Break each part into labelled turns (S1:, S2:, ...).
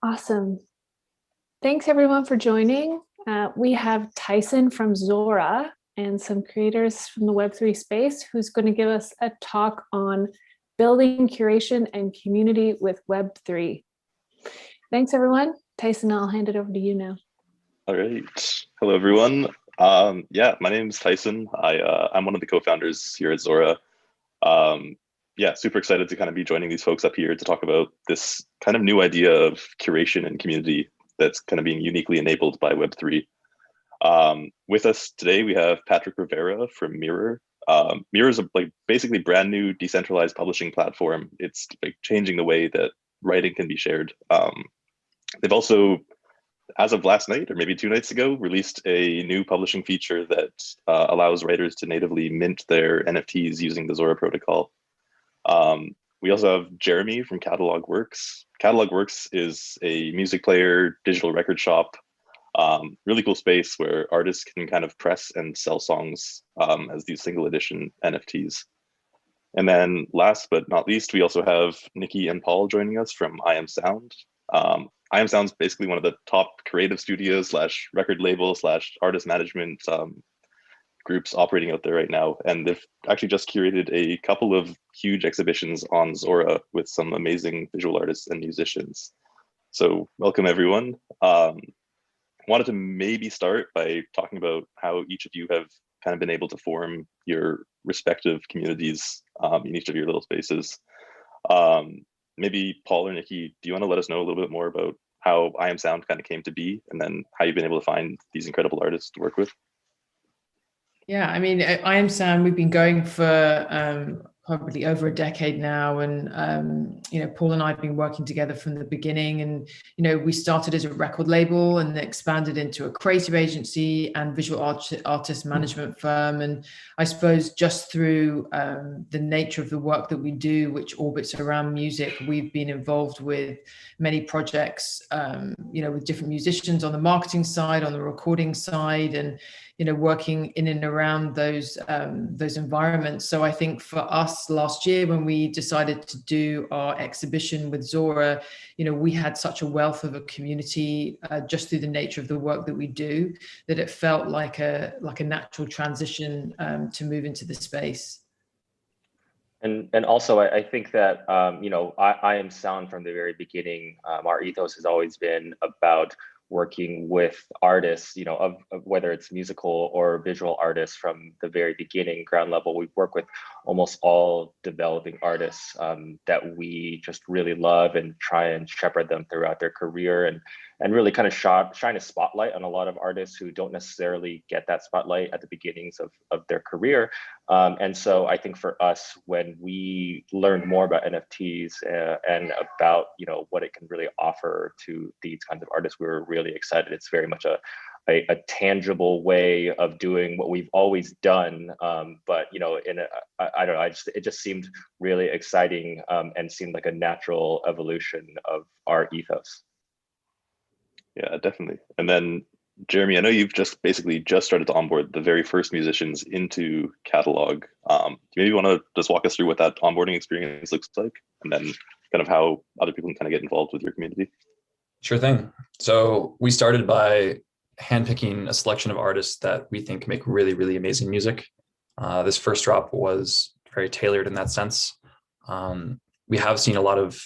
S1: Awesome. Thanks everyone for joining. We have Tyson from Zora and some creators from the Web3 space who's going to give us a talk on building curation and community with Web3. Thanks everyone. Tyson, I'll hand it over to you now.
S2: All right. Hello, everyone. My name is Tyson. I'm one of the co-founders here at Zora. Super excited to kind of be joining these folks up here to talk about this kind of new idea of curation and community that's kind of being uniquely enabled by Web3. With us today, we have Patrick Rivera from Mirror. Mirror is a basically brand new decentralized publishing platform. It's changing the way that writing can be shared. They've also, as of last night or maybe 2 nights ago, released a new publishing feature that allows writers to natively mint their NFTs using the Zora protocol. We also have Jeremy from Catalog Works. Catalog Works is a music player, digital record shop, really cool space where artists can kind of press and sell songs as these single edition NFTs. And then last but not least, we also have Nikki and Paul joining us from I Am Sound. I Am Sound's basically one of the top creative studios / record label / artist management groups operating out there right now. And they've actually just curated a couple of huge exhibitions on Zora with some amazing visual artists and musicians. So welcome everyone. Wanted to maybe start by talking about how each of you have kind of been able to form your respective communities in each of your little spaces. Maybe Paul or Nikki, do you want to let us know a little bit more about how I Am Sound kind of came to be, and then how you've been able to find these incredible artists to work with?
S3: Yeah, I mean, I Am Sound, we've been going for probably over a decade now. And, Paul and I have been working together from the beginning. And, we started as a record label and expanded into a creative agency and visual artist management firm. And I suppose just through the nature of the work that we do, which orbits around music, we've been involved with many projects, with different musicians on the marketing side, on the recording side, and working in and around those environments. So I think for us last year, when we decided to do our exhibition with Zora, we had such a wealth of a community just through the nature of the work that we do, that it felt like a natural transition to move into the space.
S4: And also, I think that, I Am Sound from the very beginning, our ethos has always been about working with artists, of whether it's musical or visual artists from the very beginning, ground level. We work with almost all developing artists that we just really love and try and shepherd them throughout their career and really kind of shine a spotlight on a lot of artists who don't necessarily get that spotlight at the beginnings of their career. And so I think for us, when we learned more about NFTs and about what it can really offer to these kinds of artists, we were really excited. It's very much a tangible way of doing what we've always done, but I don't know, it just seemed really exciting and seemed like a natural evolution of our ethos.
S2: Yeah, definitely. And then Jeremy, I know you've just started to onboard the very first musicians into Catalog. Do you maybe want to just walk us through what that onboarding experience looks like, and then kind of how other people can kind of get involved with your community?
S5: Sure thing. So we started by handpicking a selection of artists that we think make really, really amazing music. This first drop was very tailored in that sense. We have seen a lot of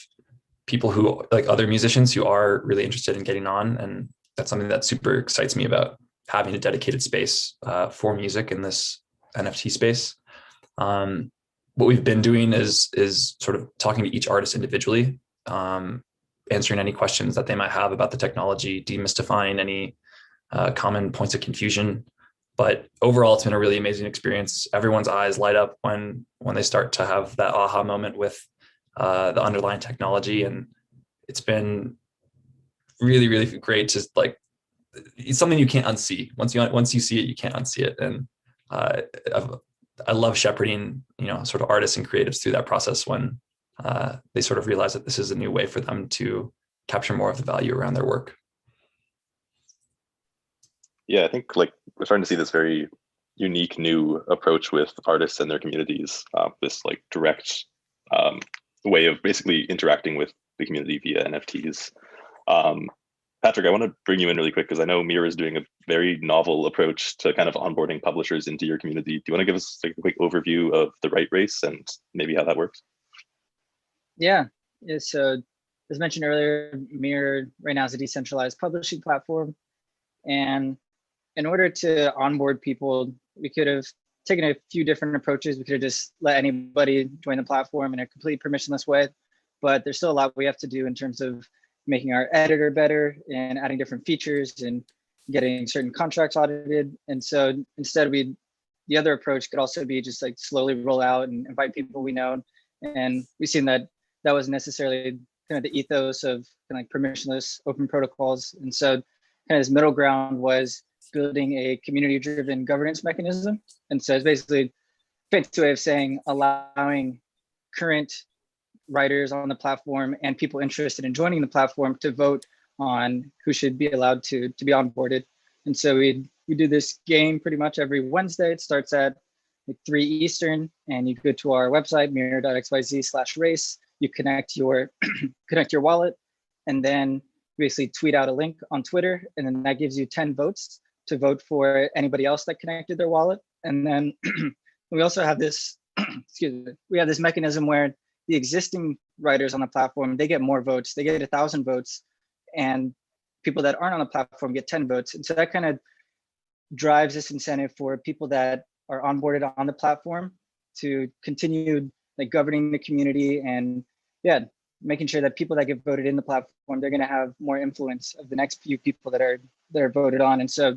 S5: people who, like other musicians, who are really interested in getting on, and that's something that super excites me about having a dedicated space for music in this NFT space. What we've been doing is sort of talking to each artist individually, answering any questions that they might have about the technology, demystifying any common points of confusion. But overall, it's been a really amazing experience. Everyone's eyes light up when they start to have that aha moment with the underlying technology, and it's been really, really great to it's something you can't unsee. Once you see it, you can't unsee it. And I love shepherding sort of artists and creatives through that process when they sort of realize that this is a new way for them to capture more of the value around their work.
S2: Yeah, I think we're starting to see this very unique new approach with artists and their communities, this direct way of basically interacting with the community via NFTs. Patrick, I want to bring you in really quick because I know Mirror is doing a very novel approach to kind of onboarding publishers into your community. Do you want to give us like a quick overview of the Write Race and maybe how that works?
S6: Yeah. So as mentioned earlier, Mirror right now is a decentralized publishing platform. And in order to onboard people, we could have taken a few different approaches. We could have just let anybody join the platform in a complete permissionless way, but there's still a lot we have to do in terms of making our editor better and adding different features and getting certain contracts audited. And so instead the other approach could also be just like slowly roll out and invite people we know. And we've seen that that wasn't necessarily kind of the ethos of kind of like permissionless open protocols. And so kind of this middle ground was building a community-driven governance mechanism. And so it's basically a fancy way of saying allowing current writers on the platform and people interested in joining the platform to vote on who should be allowed to be onboarded. And so we do this game pretty much every Wednesday. It starts at like 3 Eastern, and you go to our website, mirror.xyz/race. You connect your wallet, and then basically tweet out a link on Twitter, and then that gives you 10 votes to vote for anybody else that connected their wallet. And then we also have this, we have this mechanism where the existing writers on the platform, they get more votes. They get 1,000 votes, and people that aren't on the platform get 10 votes. And so that kind of drives this incentive for people that are onboarded on the platform to continue like governing the community and making sure that people that get voted in the platform, they're going to have more influence of the next few people that are voted on. And so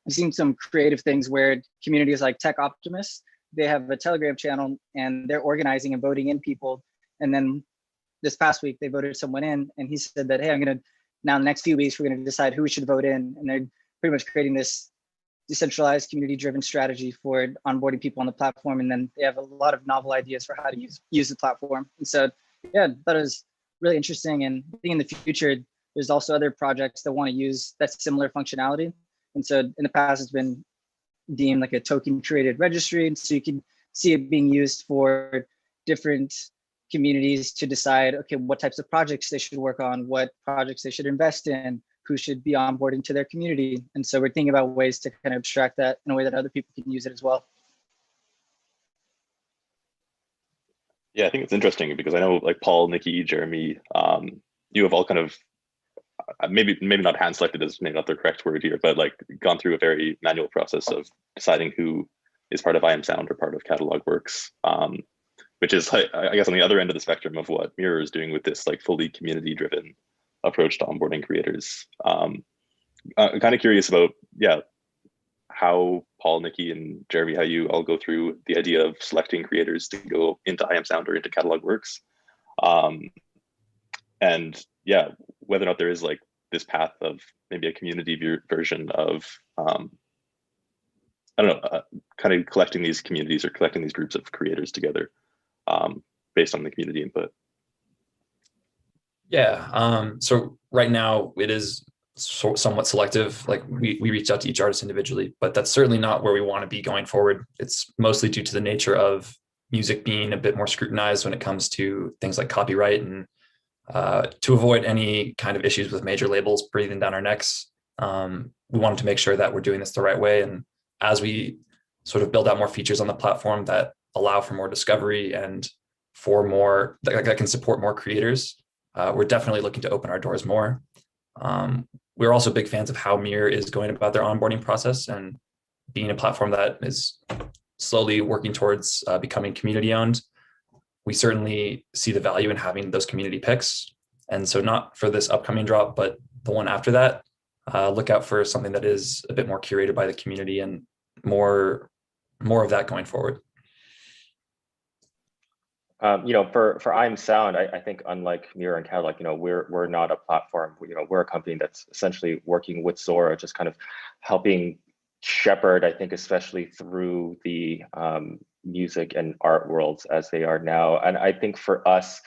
S6: I've seen some creative things where communities like Tech Optimists, they have a Telegram channel and they're organizing and voting in people. And then this past week, they voted someone in, and he said that, hey, now in the next few weeks, we're going to decide who we should vote in. And they're pretty much creating this decentralized community-driven strategy for onboarding people on the platform. And then they have a lot of novel ideas for how to use the platform. And so, yeah, that was really interesting. And I think in the future, there's also other projects that want to use that similar functionality. And so in the past, it's been deemed like a token created registry. And so you can see it being used for different communities to decide, okay, what types of projects they should work on, what projects they should invest in, who should be onboarding to their community. And so we're thinking about ways to kind of abstract that in a way that other people can use it as well.
S2: Yeah, I think it's interesting because I know like Paul, Nikki, Jeremy, you have all kind of maybe not hand selected is maybe not the correct word here, but like gone through a very manual process of deciding who is part of I Am Sound or part of Catalog Works, which is like, I guess on the other end of the spectrum of what Mirror is doing with this like fully community driven approach to onboarding creators. I'm kind of curious about, how Paul, Nikki, and Jeremy, how you all go through the idea of selecting creators to go into I Am Sound or into Catalog Works. And yeah, whether or not there is like this path of maybe a community version of, I don't know, kind of collecting these communities or collecting these groups of creators together based on the community input.
S5: Yeah, so right now it is somewhat selective. Like we reach out to each artist individually, but that's certainly not where we want to be going forward. It's mostly due to the nature of music being a bit more scrutinized when it comes to things like copyright, and to avoid any kind of issues with major labels breathing down our necks. We wanted to make sure that we're doing this the right way. And as we sort of build out more features on the platform that allow for more discovery and for more that can support more creators, we're definitely looking to open our doors more. We're also big fans of how Mirror is going about their onboarding process and being a platform that is slowly working towards becoming community owned. We certainly see the value in having those community picks. And so not for this upcoming drop, but the one after that, look out for something that is a bit more curated by the community and more of that going forward.
S4: For I Am Sound, I think unlike Mirror and Catalog, we're not a platform. We're a company that's essentially working with Zora, just kind of helping shepherd, I think, especially through the music and art worlds as they are now. And I think for us,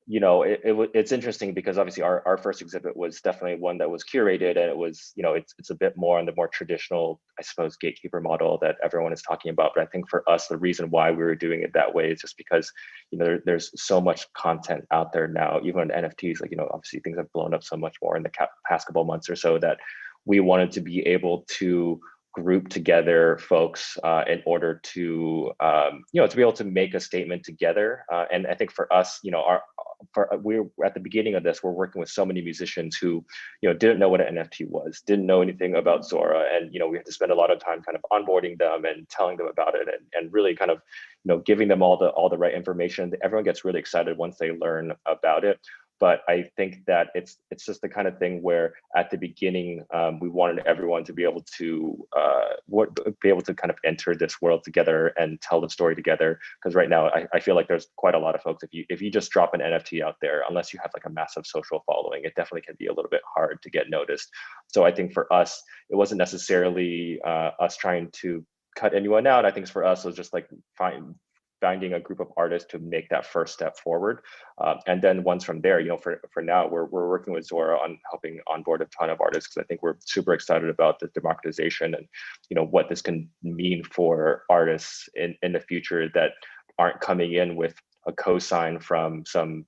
S4: it's interesting because obviously our first exhibit was definitely one that was curated, and it was, it's a bit more on the more traditional, I suppose, gatekeeper model that everyone is talking about. But I think for us, the reason why we were doing it that way is just because, there's so much content out there now, even on NFTs, like, obviously things have blown up so much more in the past couple of months or so, that we wanted to be able to group together folks in order to, to be able to make a statement together. And I think for us, we're at the beginning of this, we're working with so many musicians who, didn't know what an NFT was, didn't know anything about Zora. And, we have to spend a lot of time kind of onboarding them and telling them about it, and really kind of, giving them all the right information. Everyone gets really excited once they learn about it. But I think that it's just the kind of thing where at the beginning, we wanted everyone to be able to kind of enter this world together and tell the story together. Because right now, I feel like there's quite a lot of folks. If you just drop an NFT out there, unless you have like a massive social following, it definitely can be a little bit hard to get noticed. So I think for us, it wasn't necessarily us trying to cut anyone out. I think for us, it was just like finding a group of artists to make that first step forward. And then once from there, for now, we're working with Zora on helping onboard a ton of artists, because I think we're super excited about the democratization and, what this can mean for artists in the future that aren't coming in with a cosign from some,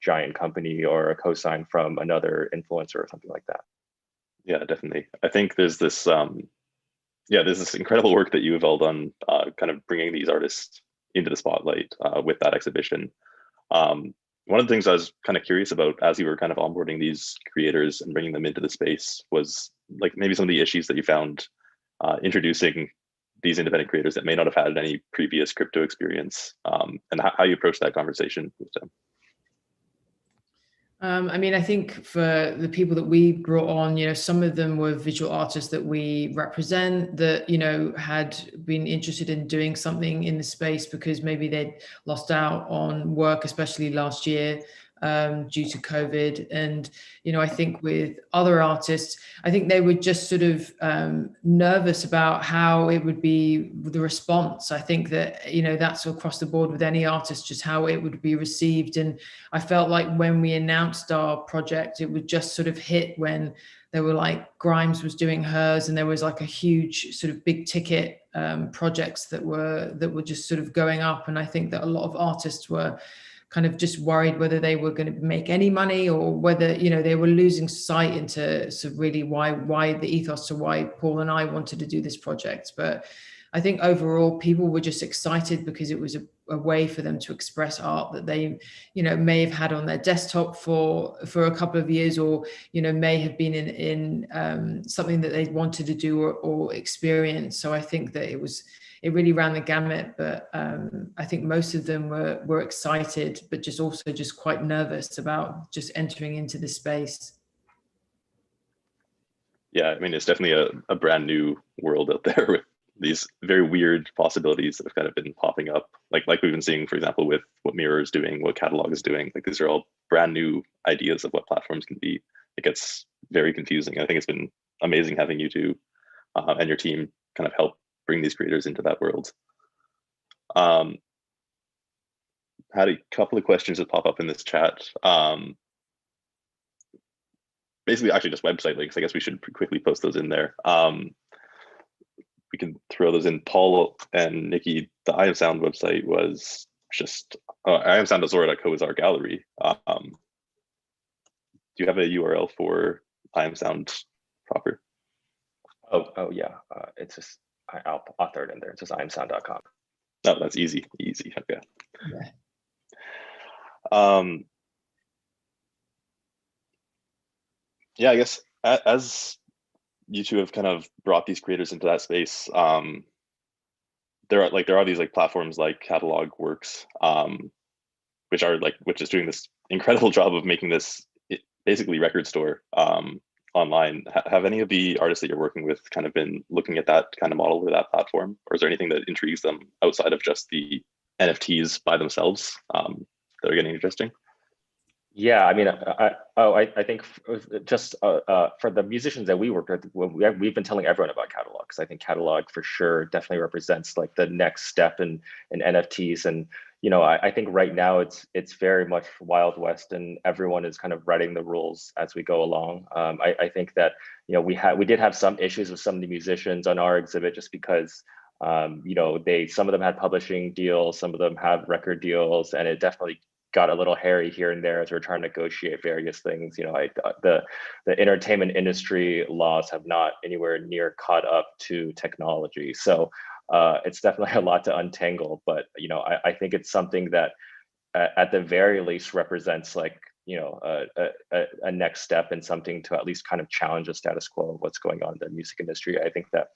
S4: giant company or a cosign from another influencer or something like that.
S2: Yeah, definitely. I think there's this, there's this incredible work that you have all done, kind of bringing these artists into the spotlight with that exhibition. One of the things I was kind of curious about as you were kind of onboarding these creators and bringing them into the space was like maybe some of the issues that you found introducing these independent creators that may not have had any previous crypto experience, and how you approach that conversation with them.
S3: I think for the people that we brought on, some of them were visual artists that we represent that, had been interested in doing something in the space because maybe they'd lost out on work, especially last year, due to COVID. And, I think with other artists, I think they were just sort of nervous about how it would be the response. I think that, that's across the board with any artist, just how it would be received. And I felt like when we announced our project, it would just sort of hit when there were like Grimes was doing hers, and there was like a huge sort of big ticket projects that were just sort of going up. And I think that a lot of artists were kind of just worried whether they were going to make any money, or whether, they were losing sight into sort of really why the ethos to why Paul and I wanted to do this project. But I think overall people were just excited because it was a way for them to express art that they, may have had on their desktop for a couple of years, or, may have been in something that they wanted to do or experience. So I think that it really ran the gamut, but I think most of them were excited, but just also just quite nervous about just entering into the space.
S2: Yeah, I mean, it's definitely a brand new world out there with these very weird possibilities that have kind of been popping up. Like we've been seeing, for example, with what Mirror is doing, what Catalog is doing. Like these are all brand new ideas of what platforms can be. It gets very confusing. I think it's been amazing having you two and your team kind of help bring these creators into that world. Had a couple of questions that pop up in this chat. Basically, actually just website links. I guess we should quickly post those in there. We can throw those in. Paul and Nikki, the I Am Sound website was just iamsound.zora.co is our gallery. Do you have a URL for I Am Sound proper?
S4: Oh yeah, it's just, I'll author it in there. It's just iamsound.com.
S2: Oh, that's easy. Okay. Yeah, I guess as you two have kind of brought these creators into that space, there are these like platforms like Catalog Works, which is doing this incredible job of making this basically record store online. Have any of the artists that you're working with kind of been looking at that kind of model or that platform, or is there anything that intrigues them outside of just the NFTs by themselves that are getting interesting?
S4: Yeah, I mean, I think just for the musicians that we work with, we've been telling everyone about Catalog, because I think Catalog for sure definitely represents like the next step in NFTs. And I think right now it's very much Wild West, and everyone is kind of writing the rules as we go along. I think that we did have some issues with some of the musicians on our exhibit, just because some of them had publishing deals, some of them have record deals, and it definitely got a little hairy here and there as we're trying to negotiate various things. The entertainment industry laws have not anywhere near caught up to technology, so it's definitely a lot to untangle. But I think it's something that at the very least represents a next step, and something to at least kind of challenge the status quo of what's going on in the music industry. I think that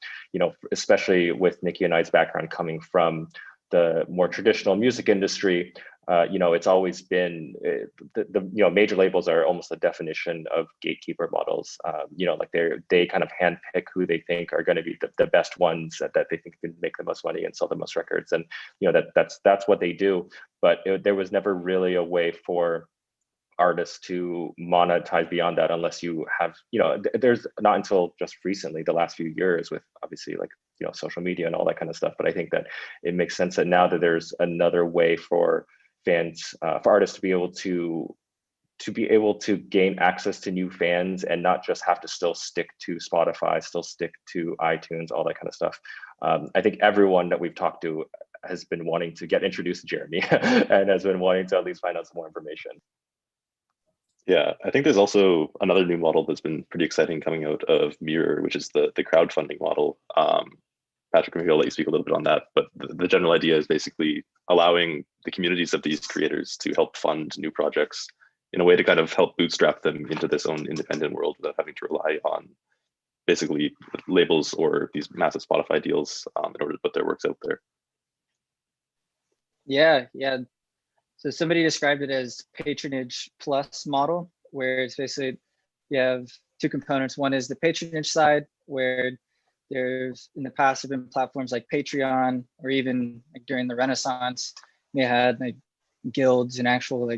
S4: especially with Nikki and I's background coming from the more traditional music industry, it's always been the major labels are almost the definition of gatekeeper models. They kind of handpick who they think are going to be the best ones that they think can make the most money and sell the most records, and that's what they do. But there was never really a way for artists to monetize beyond that, unless you have there's not until just recently, the last few years, with obviously social media and all that kind of stuff. But I think that it makes sense that now that there's another way for fans, for artists to be able to gain access to new fans, and not just have to still stick to Spotify, still stick to iTunes, all that kind of stuff. I think everyone that we've talked to has been wanting to get introduced to Jeremy and has been wanting to at least find out some more information.
S2: Yeah, I think there's also another new model that's been pretty exciting coming out of Mirror, which is the crowdfunding model. Patrick, maybe I'll let you speak a little bit on that, but the general idea is basically allowing the communities of these creators to help fund new projects in a way to kind of help bootstrap them into this own independent world without having to rely on basically labels or these massive Spotify deals in order to put their works out there.
S6: Yeah. So somebody described it as patronage plus model, where it's basically you have two components. One is the patronage side, where there's in the past have been platforms like Patreon, or even during the Renaissance, they had guilds and actual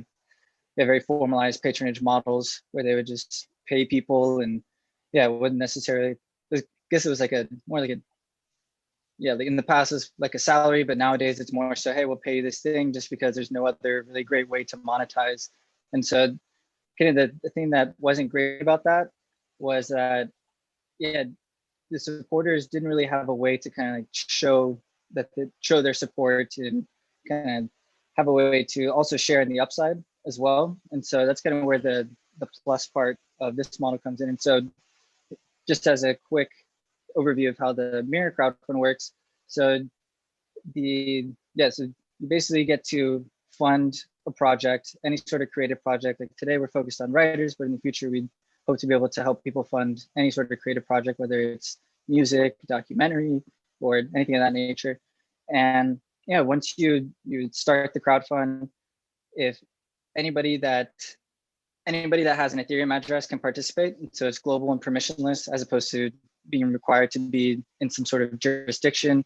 S6: very formalized patronage models where they would just pay people, and it wouldn't necessarily. I guess it was in the past it's like a salary, but nowadays it's more so, hey, we'll pay you this thing just because there's no other really great way to monetize. And so kind of the thing that wasn't great about that was that, the supporters didn't really have a way to kind of show their support, and kind of have a way to also share in the upside as well. And so that's kind of where the plus part of this model comes in. And so just as a quick overview of how the Mirror crowdfund works. So so you basically get to fund a project, any sort of creative project. Like today we're focused on writers, but in the future we hope to be able to help people fund any sort of creative project, whether it's music, documentary, or anything of that nature. And once you start the crowdfund, if anybody that has an Ethereum address can participate. So it's global and permissionless, as opposed to being required to be in some sort of jurisdiction,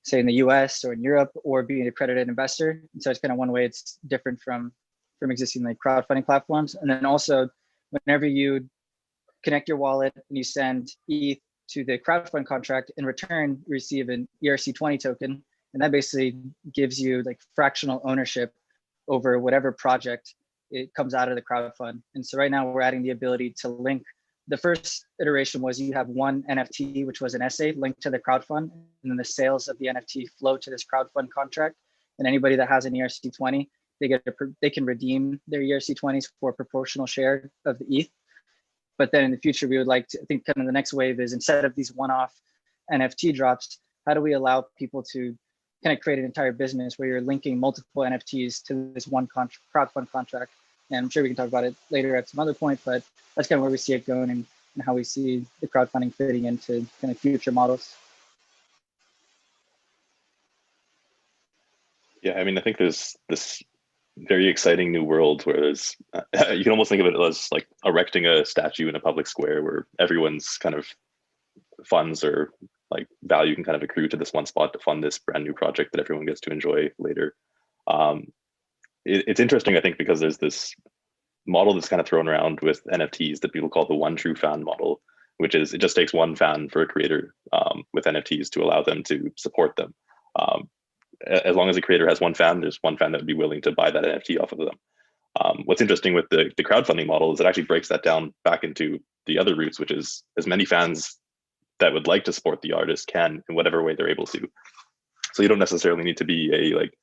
S6: say in the US or in Europe, or being an accredited investor. And so it's kind of one way it's different from existing crowdfunding platforms. And then also, whenever you connect your wallet and you send ETH to the crowdfund contract, in return, you receive an ERC20 token. And that basically gives you fractional ownership over whatever project it comes out of the crowdfund. And so right now we're adding the ability to link. The first iteration was you have one NFT, which was an essay linked to the crowdfund, and then the sales of the NFT flow to this crowdfund contract. And anybody that has an ERC20, they can redeem their ERC20s for a proportional share of the ETH. But then in the future, we would like to, I think kind of the next wave is, instead of these one-off NFT drops, how do we allow people to kind of create an entire business where you're linking multiple NFTs to this one crowdfund contract? And I'm sure we can talk about it later at some other point, but that's kind of where we see it going, and how we see the crowdfunding fitting into kind of future models.
S2: Yeah, I mean, I think there's this very exciting new world where there's, you can almost think of it as like erecting a statue in a public square where everyone's kind of funds or value can kind of accrue to this one spot to fund this brand new project that everyone gets to enjoy later. It's interesting, I think, because there's this model that's kind of thrown around with NFTs that people call the one true fan model, which is it just takes one fan for a creator with NFTs to allow them to support them. as long as the creator has one fan, there's one fan that would be willing to buy that NFT off of them. What's interesting with the crowdfunding model is it actually breaks that down back into the other routes, which is as many fans that would like to support the artist can in whatever way they're able to. So you don't necessarily need to be a like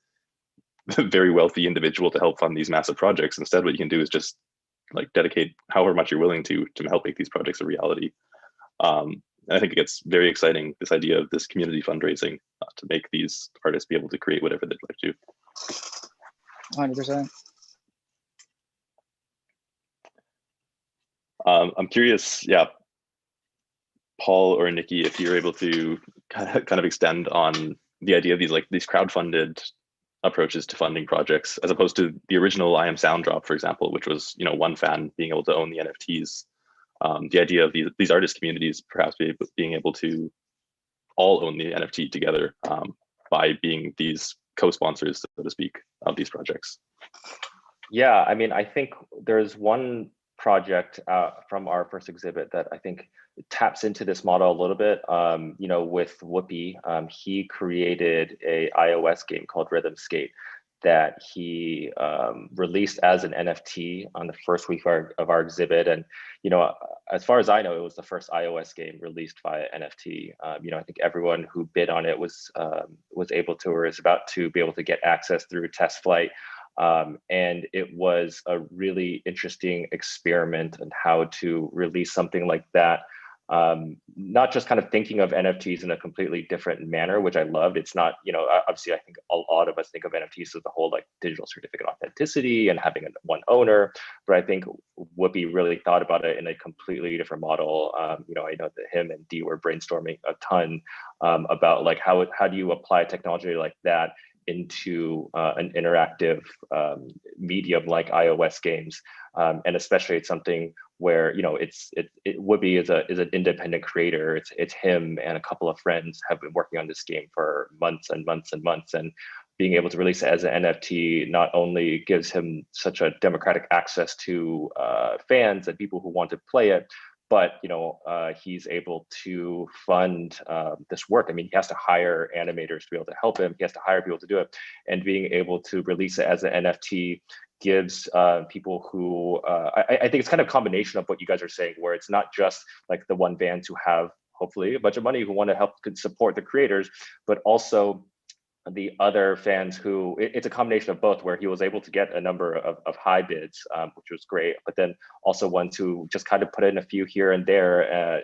S2: very wealthy individual to help fund these massive projects. Instead, what you can do is just like dedicate however much you're willing to help make these projects a reality. And I think it gets very exciting, this idea of this community fundraising to make these artists be able to create whatever they'd like to.
S6: 100%.
S2: I'm curious, yeah, Paul or Nikki, if you're able to kind of extend on the idea of these crowdfunded approaches to funding projects, as opposed to the original I Am Sound drop, for example, which was one fan being able to own the NFTs. The idea of these artist communities perhaps being able to all own the NFT together by being these co-sponsors, so to speak, of these projects.
S4: Yeah, I mean, I think there's one project from our first exhibit that I think taps into this model a little bit. With Whoopi, he created a iOS game called Rhythm Skate that he released as an NFT on the first week of our exhibit. And, as far as I know, it was the first iOS game released via NFT. I think everyone who bid on it was able to, or is about to be able to get access through test flight. And it was a really interesting experiment on how to release something like that. Not just kind of thinking of NFTs in a completely different manner, which I loved. It's not, obviously I think a lot of us think of NFTs as the whole like digital certificate authenticity and having one owner, but I think Whoopi really thought about it in a completely different model. I know that him and Dee were brainstorming a ton about like how do you apply technology like that into an interactive medium like iOS games, and especially it's something where Whoopi is an independent creator. It's him and a couple of friends have been working on this game for months and months and months, and being able to release it as an NFT not only gives him such a democratic access to fans and people who want to play it, but he's able to fund this work. I mean, he has to hire animators to be able to help him. He has to hire people to do it, and being able to release it as an NFT gives people who I think it's kind of a combination of what you guys are saying, where it's not just like the one fans who have hopefully a bunch of money who want to help support the creators, but also the other fans who it's a combination of both, where he was able to get a number of high bids, which was great, but then also ones who just kind of put in a few here and there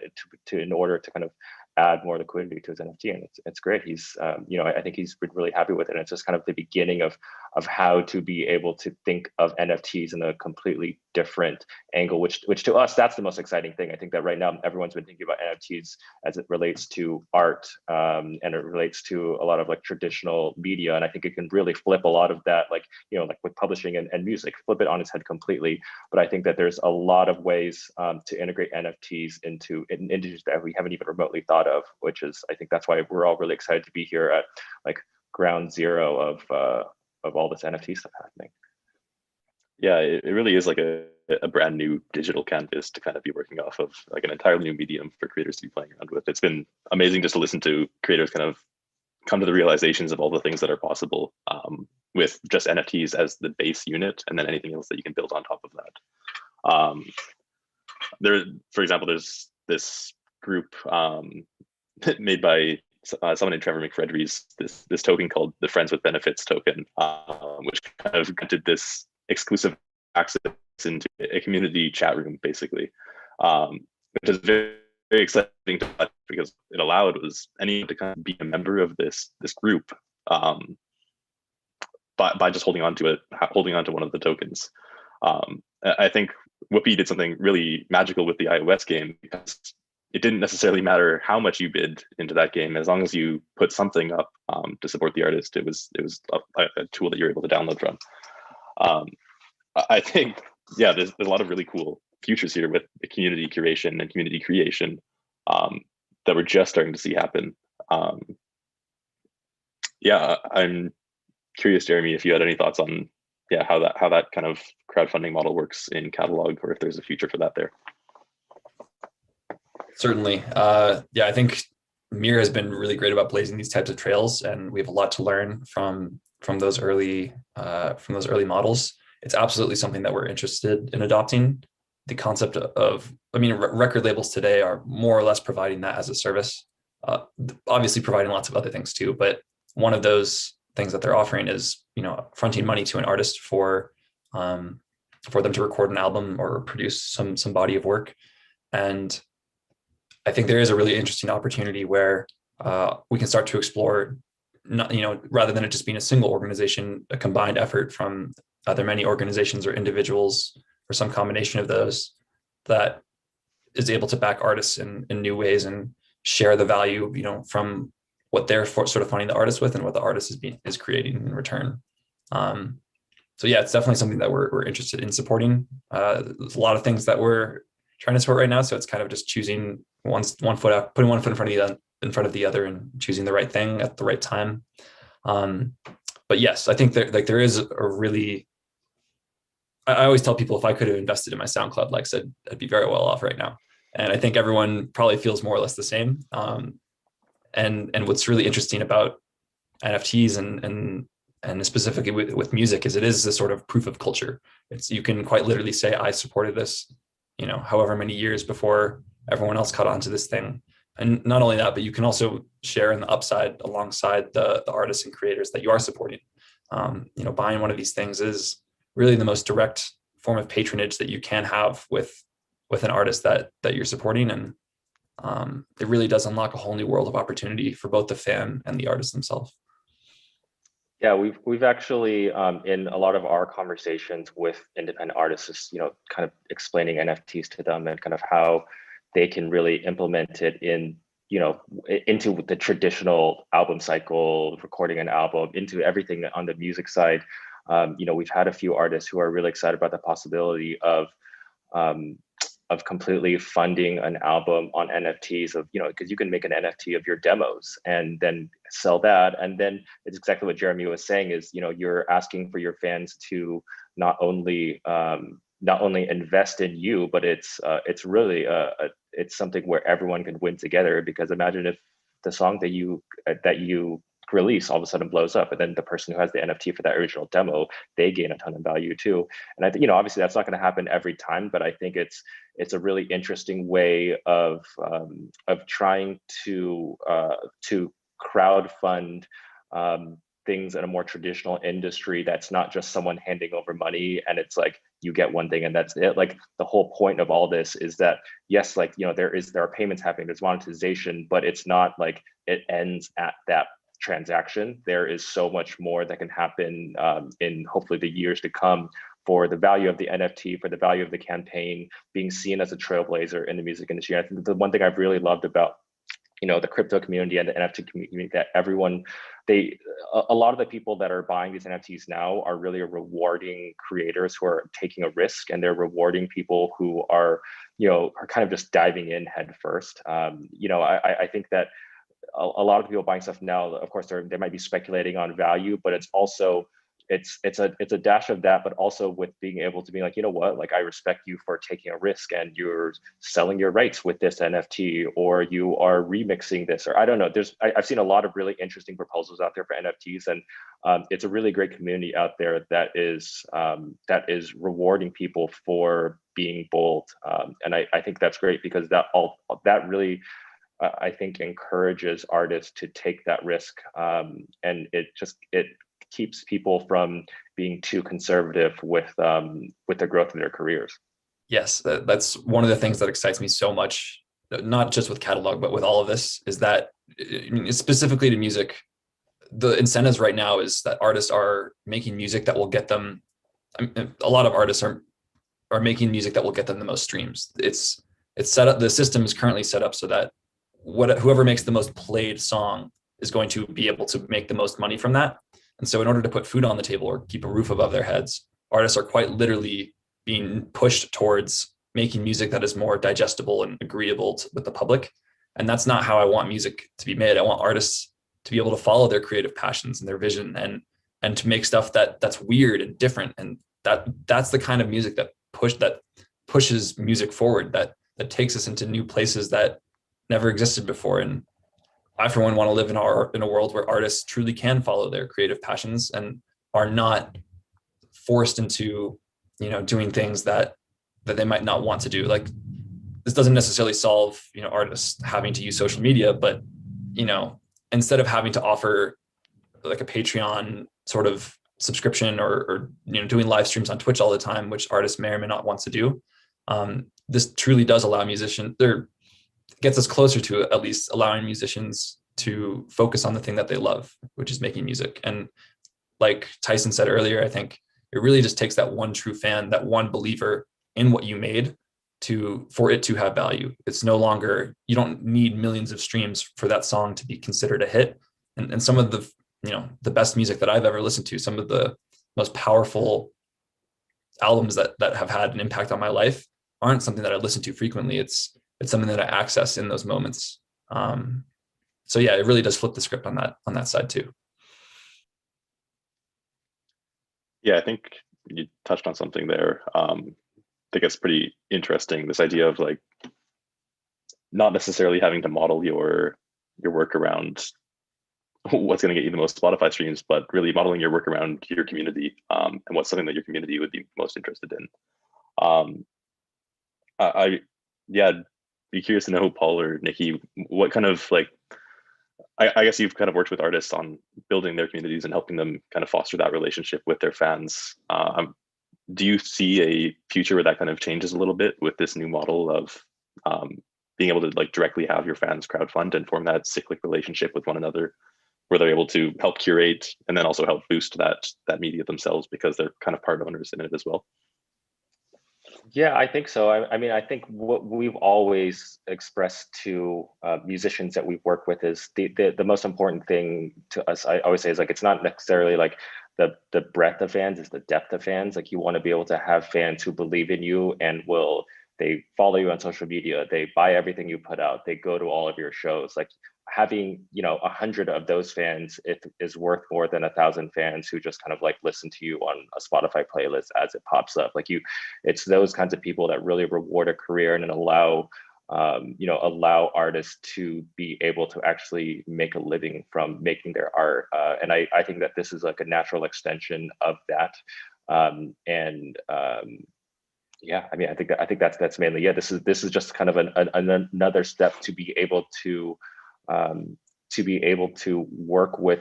S4: in order to kind of add more liquidity to his NFT, and it's great. He's I think he's been really happy with it. And it's just kind of the beginning of how to be able to think of NFTs in a completely different angle, which to us, that's the most exciting thing. I think that right now everyone's been thinking about NFTs as it relates to art, and it relates to a lot of like traditional media, and I think it can really flip a lot of that, like with publishing and music, flip it on its head completely. But I think that there's a lot of ways to integrate NFTs into industries that we haven't even remotely thought of, which is, I think that's why we're all really excited to be here at like ground zero of all this NFT stuff happening.
S2: Yeah, it really is like a brand new digital canvas to kind of be working off of, like an entirely new medium for creators to be playing around with. It's been amazing just to listen to creators kind of come to the realizations of all the things that are possible with just NFTs as the base unit, and then anything else that you can build on top of that. For example, there's this group made by someone named Trevor McFredries, this token called the Friends with Benefits token, which kind of granted this exclusive access into a community chat room, basically, which is very, very exciting to watch, because it allowed anyone to kind of be a member of this group by just holding on to one of the tokens. I think Whoopi did something really magical with the iOS game, because it didn't necessarily matter how much you bid into that game, as long as you put something up to support the artist. It was a tool that you're able to download from. I think, yeah, there's a lot of really cool futures here with the community curation and community creation that we're just starting to see happen. Yeah, I'm curious, Jeremy, if you had any thoughts on how that kind of crowdfunding model works in Catalog, or if there's a future for that there.
S5: Certainly. I think Mir has been really great about blazing these types of trails, and we have a lot to learn from those early models. It's absolutely something that we're interested in adopting. The concept of, record labels today are more or less providing that as a service, obviously providing lots of other things too. But one of those things that they're offering is, fronting money to an artist for them to record an album or produce some body of work. And I think there is a really interesting opportunity where we can start to explore, rather than it just being a single organization, a combined effort from either many organizations or individuals or some combination of those that is able to back artists in new ways and share the value, from what they're sort of funding the artist with and what the artist is creating in return. So yeah, it's definitely something that we're interested in supporting. There's a lot of things that we're trying to support right now. So it's kind of just choosing one foot up, putting one foot in front of the other and choosing the right thing at the right time. But yes, I think there is a really, I always tell people if I could have invested in my SoundCloud likes, I'd be very well off right now. And I think everyone probably feels more or less the same. And what's really interesting about NFTs and specifically with music is it is a sort of proof of culture. You can quite literally say, I supported this, however many years before everyone else caught on to this thing. And not only that, but you can also share in the upside alongside the artists and creators that you are supporting. Buying one of these things is really the most direct form of patronage that you can have with an artist that you're supporting. And it really does unlock a whole new world of opportunity for both the fan and the artist themselves.
S4: Yeah, we've actually in a lot of our conversations with independent artists, kind of explaining NFTs to them and kind of how they can really implement it into the traditional album cycle, recording an album, into everything on the music side. We've had a few artists who are really excited about the possibility of completely funding an album on NFTs because you can make an NFT of your demos and then sell that. And then it's exactly what Jeremy was saying is, you're asking for your fans to not only invest in you, but it's really it's something where everyone can win together. Because imagine if the song that you release all of a sudden blows up, and then the person who has the NFT for that original demo, they gain a ton of value too. And I think, obviously that's not going to happen every time, but I think it's a really interesting way of trying to crowd fund things in a more traditional industry that's not just someone handing over money and it's like you get one thing and that's it. Like the whole point of all this is that yes, there are payments happening, there's monetization, but it's not like it ends at that transaction. There is so much more that can happen in hopefully the years to come for the value of the NFT, for the value of the campaign, being seen as a trailblazer in the music industry. I think the one thing I've really loved about the crypto community and the NFT community, that a lot of the people that are buying these NFTs now are really rewarding creators who are taking a risk, and they're rewarding people who are kind of just diving in head first. I think that a lot of people buying stuff now, of course, they might be speculating on value, but it's also it's a dash of that, but also with being able to be like, I respect you for taking a risk and you're selling your rights with this NFT, or you are remixing this, or I don't know. I've seen a lot of really interesting proposals out there for NFTs, and it's a really great community out there that is rewarding people for being bold, and I think that's great because that really I think encourages artists to take that risk, and it keeps people from being too conservative with the growth of their careers.
S5: Yes, that's one of the things that excites me so much, not just with Catalog, but with all of this, is that specifically to music, the incentives right now is that artists are making music that will get them. A lot of artists are making music that will get them the most streams. It's set up. The system is currently set up so that whoever makes the most played song is going to be able to make the most money from that. And so in order to put food on the table or keep a roof above their heads, artists are quite literally being pushed towards making music that is more digestible and agreeable with the public. And that's not how I want music to be made. I want artists to be able to follow their creative passions and their vision and to make stuff that's weird and different. And that's the kind of music that pushes music forward, that takes us into new places that never existed before. And I, for one, want to live in a world where artists truly can follow their creative passions and are not forced into, doing things that they might not want to do. Like, this doesn't necessarily solve, artists having to use social media, but, instead of having to offer like a Patreon sort of subscription or doing live streams on Twitch all the time, which artists may or may not want to do, this truly does allow musicians, gets us closer to at least allowing musicians to focus on the thing that they love, which is making music. And like Tyson said earlier, I think it really just takes that one true fan, that one believer in what you made for it to have value. It's no longer, you don't need millions of streams for that song to be considered a hit. And some of the, the best music that I've ever listened to, some of the most powerful albums that have had an impact on my life aren't something that I listen to frequently. It's something that I access in those moments. So yeah, it really does flip the script on that side too.
S2: Yeah, I think you touched on something there. I think it's pretty interesting, this idea of like not necessarily having to model your work around what's going to get you the most Spotify streams, but really modeling your work around your community, and what's something that your community would be most interested in. I'd be curious to know, Paul or Nikki, what kind of like, I guess you've kind of worked with artists on building their communities and helping them kind of foster that relationship with their fans. Do you see a future where that kind of changes a little bit with this new model of being able to like directly have your fans crowdfund and form that cyclic relationship with one another, where they're able to help curate and then also help boost that media themselves because they're kind of part owners in it as well?
S4: Yeah, I think so. I mean, I think what we've always expressed to musicians that we've worked with is the most important thing to us. I always say is like, it's not necessarily like the breadth of fans, it's the depth of fans. Like, you want to be able to have fans who believe in you and they follow you on social media, they buy everything you put out, they go to all of your shows. Like, having 100 of those fans is worth more than 1,000 fans who just kind of like listen to you on a Spotify playlist as it pops up. Like, it's those kinds of people that really reward a career and allow artists to be able to actually make a living from making their art. And I think that this is like a natural extension of that. Yeah, I mean, I think that's mainly, yeah, this is just kind of another step to be able to work with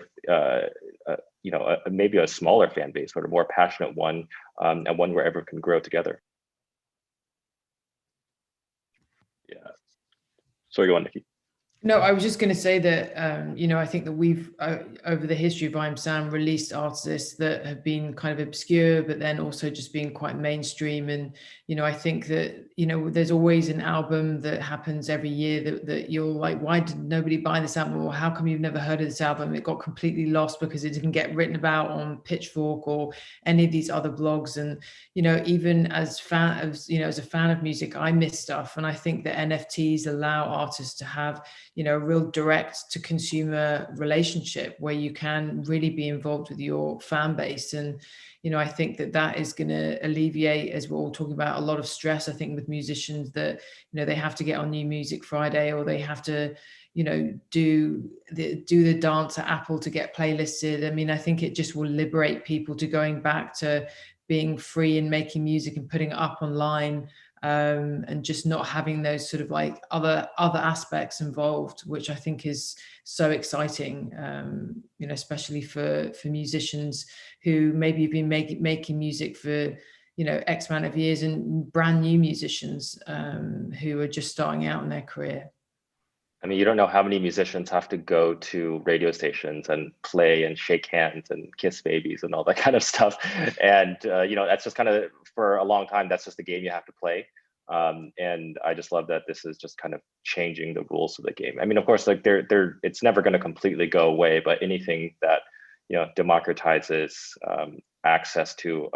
S4: maybe a smaller fan base, but a more passionate one, and one where everyone can grow together.
S2: Yeah. Sorry, go on, Nikki.
S3: No, I was just going to say that, I think that we've, over the history of I'm Sam, released artists that have been kind of obscure, but then also just being quite mainstream. And, I think that, there's always an album that happens every year that you're like, why did nobody buy this album? Or how come you've never heard of this album? It got completely lost because it didn't get written about on Pitchfork or any of these other blogs. And, even as a fan of music, I miss stuff. And I think that NFTs allow artists to have, a real direct to consumer relationship where you can really be involved with your fan base. And, I think that is going to alleviate, as we're all talking about, a lot of stress, I think, with musicians that, they have to get on New Music Friday, or they have to, do the dance at Apple to get playlisted. I mean, I think it just will liberate people to going back to being free and making music and putting it up online. And just not having those sort of like other aspects involved, which I think is so exciting, especially for musicians who maybe have been making music for, X amount of years, and brand new musicians who are just starting out in their career.
S4: I mean, you don't know how many musicians have to go to radio stations and play and shake hands and kiss babies and all that kind of stuff. And, that's just kind of, for a long time, that's just the game you have to play. And I just love that this is just kind of changing the rules of the game. I mean, of course, like it's never going to completely go away, but anything that, democratizes access to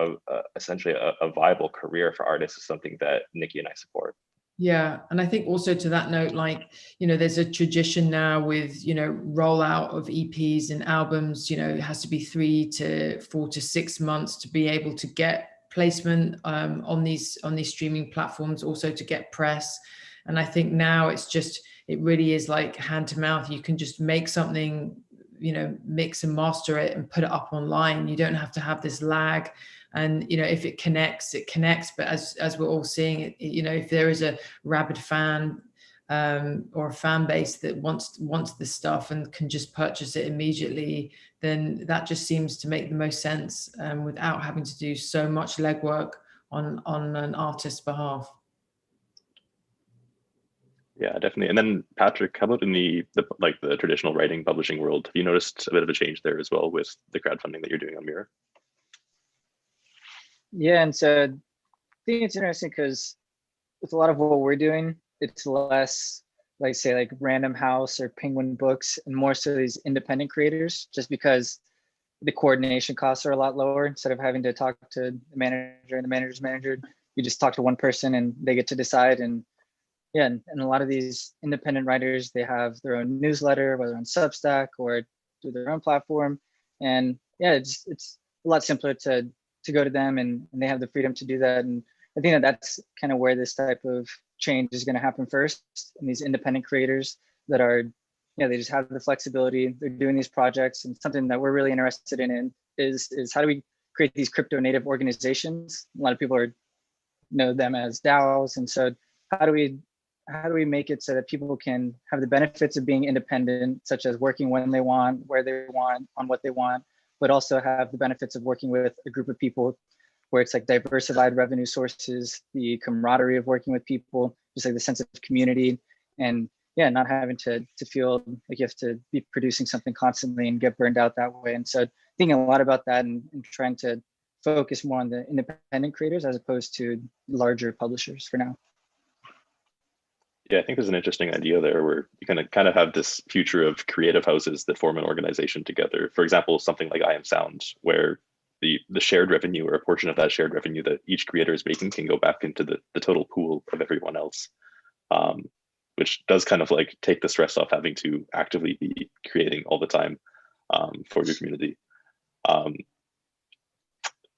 S4: essentially a viable career for artists is something that Nikki and I support.
S3: Yeah. And I think also to that note, like, there's a tradition now with, rollout of EPs and albums, it has to be 3 to 4 to 6 months to be able to get placement on these streaming platforms, also to get press. And I think now it really is like hand to mouth. You can just make something, mix and master it and put it up online. You don't have to have this lag. And, if it connects, it connects. But as we're all seeing it, if there is a rabid fan or a fan base that wants this stuff and can just purchase it immediately, then that just seems to make the most sense without having to do so much legwork on an artist's behalf.
S2: Yeah, definitely. And then Patrick, how about in the traditional writing publishing world? Have you noticed a bit of a change there as well with the crowdfunding that you're doing on Mirror?
S6: Yeah, and so I think it's interesting because with a lot of what we're doing, it's less like say like Random House or Penguin Books and more so these independent creators, just because the coordination costs are a lot lower. Instead of having to talk to the manager and the manager's manager, you just talk to one person and they get to decide. And yeah, and a lot of these independent writers, they have their own newsletter, whether on Substack or through their own platform. And yeah, it's a lot simpler to go to them, and they have the freedom to do that. And I think that's kind of where this type of change is going to happen first. And these independent creators that are, they just have the flexibility. They're doing these projects, and something that we're really interested in is how do we create these crypto native organizations? A lot of people know them as DAOs, and so how do we make it so that people can have the benefits of being independent, such as working when they want, where they want, on what they want, but also have the benefits of working with a group of people where it's like diversified revenue sources, the camaraderie of working with people, just like the sense of community, and yeah, not having to feel like you have to be producing something constantly and get burned out that way. And so thinking a lot about that and trying to focus more on the independent creators as opposed to larger publishers for now.
S2: Yeah, I think there's an interesting idea there where you kind of have this future of creative houses that form an organization together. For example, something like I Am Sound, where the shared revenue or a portion of that shared revenue that each creator is making can go back into the total pool of everyone else, which does kind of like take the stress off having to actively be creating all the time for your community.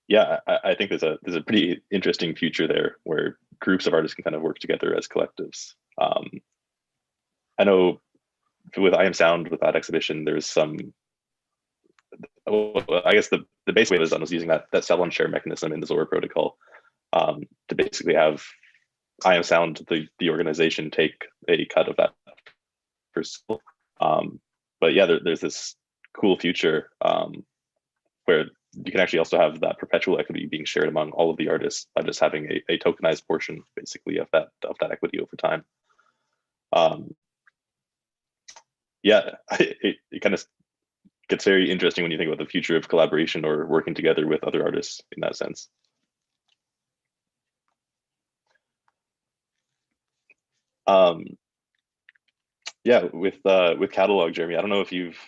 S2: Yeah, I think there's a pretty interesting future there where groups of artists can kind of work together as collectives. I know with I Am Sound, with that exhibition, there's some, I guess the base way I was using that sell on share mechanism in the Zora protocol to basically have I Am Sound, the organization, take a cut of that first. But yeah, there's this cool future where you can actually also have that perpetual equity being shared among all of the artists by just having a tokenized portion, basically, of that equity over time. Yeah, it kind of gets very interesting when you think about the future of collaboration or working together with other artists in that sense. Yeah, with Catalog, Jeremy, I don't know if you've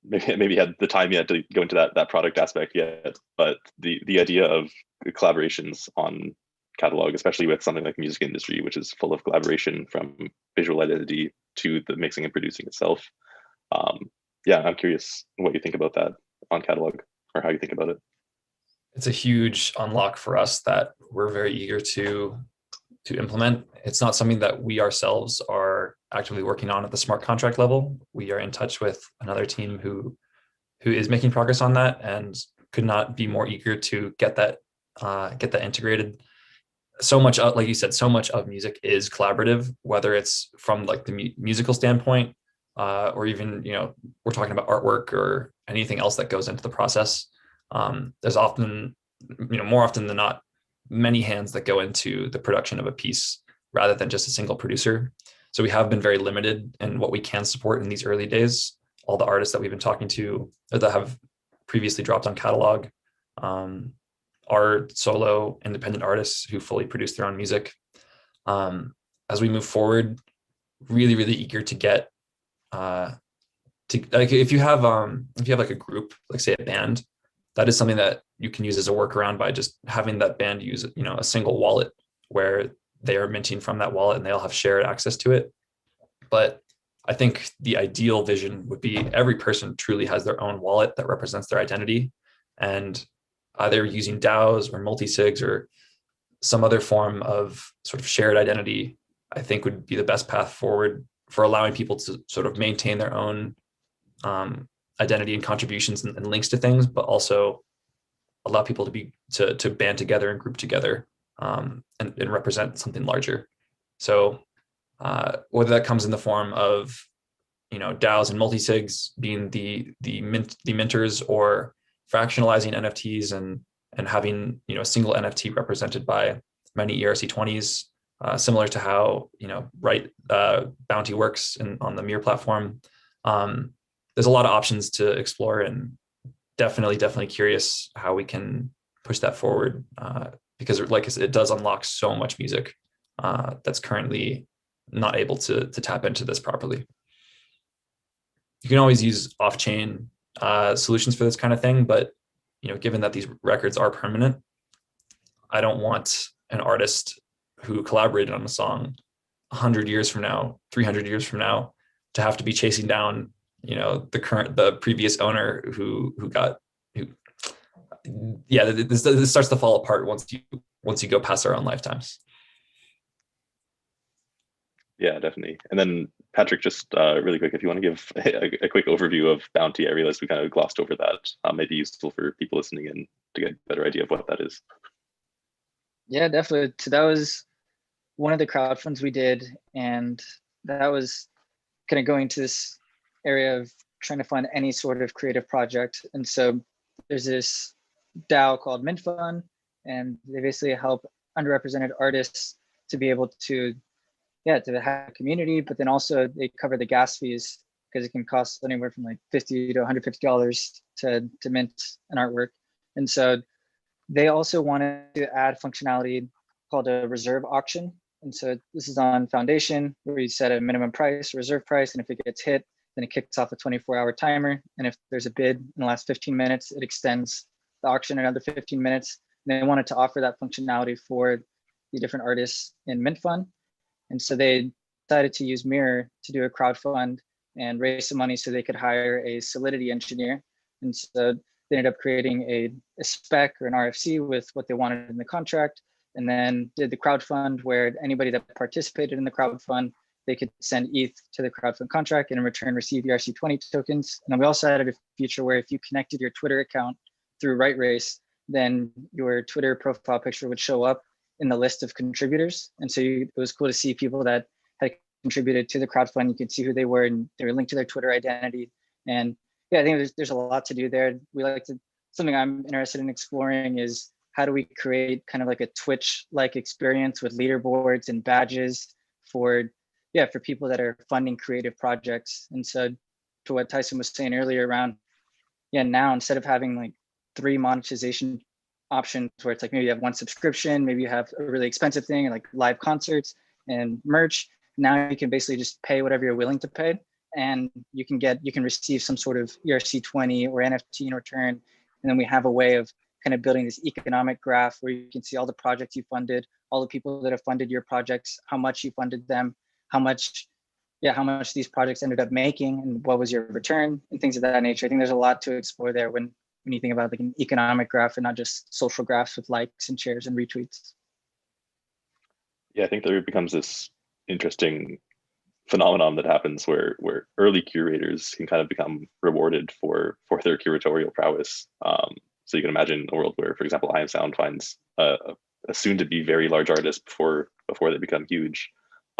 S2: maybe had the time yet to go into that product aspect yet, but the idea of collaborations on Catalog, especially with something like the music industry, which is full of collaboration from visual identity to the mixing and producing itself. Yeah, I'm curious what you think about that on Catalog, or how you think about it.
S5: It's a huge unlock for us that we're very eager to implement. It's not something that we ourselves are actively working on at the smart contract level. We are in touch with another team who is making progress on that, and could not be more eager to get that integrated. So much, like you said, so much of music is collaborative, whether it's from like the musical standpoint, or even, we're talking about artwork or anything else that goes into the process. There's often, more often than not, many hands that go into the production of a piece rather than just a single producer. So we have been very limited in what we can support in these early days. All the artists that we've been talking to or that have previously dropped on Catalog are solo independent artists who fully produce their own music. As we move forward, really, really eager to get if you have like a group, like say a band, that is something that you can use as a workaround by just having that band use, a single wallet where they are minting from that wallet and they all have shared access to it. But I think the ideal vision would be every person truly has their own wallet that represents their identity, and either using DAOs or multi-sigs or some other form of sort of shared identity I think would be the best path forward for allowing people to sort of maintain their own identity and contributions and links to things, but also allow people to band together and group together and represent something larger. So whether that comes in the form of DAOs and multisigs being the minters, or fractionalizing NFTs and having a single NFT represented by many ERC20s, similar to how Bounty works on the Mirror platform. There's a lot of options to explore, and definitely curious how we can push that forward, because like I said, it does unlock so much music that's currently not able to tap into this properly. You can always use off-chain solutions for this kind of thing, but given that these records are permanent, I don't want an artist who collaborated on a song 100 years from now, 300 years from now, to have to be chasing down the previous owner this starts to fall apart once you go past our own lifetimes.
S2: Yeah, definitely. And then Patrick, just really quick, if you want to give a quick overview of Bounty. I realized we kind of glossed over that. May be useful for people listening in to get a better idea of what that is.
S6: Yeah, definitely. So that was one of the crowdfunds we did, and that was kind of going to this area of trying to fund any sort of creative project. And so there's this DAO called Mint Fund, and they basically help underrepresented artists to be able to have a community, but then also they cover the gas fees, because it can cost anywhere from like $50 to $150 to mint an artwork. And so they also wanted to add functionality called a reserve auction. And so this is on Foundation, where you set a minimum price, reserve price, and if it gets hit, then it kicks off a 24-hour timer. And if there's a bid in the last 15 minutes, it extends the auction another 15 minutes. And they wanted to offer that functionality for the different artists in Mint Fund. And so they decided to use Mirror to do a crowdfund and raise some money so they could hire a Solidity engineer. And so they ended up creating a spec or an RFC with what they wanted in the contract, and then did the crowdfund, where anybody that participated in the crowdfund, they could send ETH to the crowdfund contract and in return receive ERC20 tokens. And then we also added a feature where if you connected your Twitter account through RightRace, then your Twitter profile picture would show up in the list of contributors. And so it was cool to see people that had contributed to the crowdfund. You could see who they were, and they were linked to their Twitter identity. And yeah, I think there's a lot to do there. Something I'm interested in exploring is how do we create kind of like a Twitch-like experience with leaderboards and badges for people that are funding creative projects. And so to what Tyson was saying earlier around, now instead of having like 3 monetization options where it's like maybe you have one subscription, maybe you have a really expensive thing like live concerts and merch, now you can basically just pay whatever you're willing to pay, and you can receive some sort of ERC20 or NFT in return. And then we have a way of kind of building this economic graph where you can see all the projects you funded, all the people that have funded your projects, how much you funded them, how much these projects ended up making, and what was your return, and things of that nature. I think there's a lot to explore there when you think about like an economic graph and not just social graphs with likes and shares and retweets.
S2: Yeah, I think there becomes this interesting phenomenon that happens where early curators can kind of become rewarded for their curatorial prowess. So you can imagine a world where, for example, I Am Sound finds a soon to be very large artist before they become huge.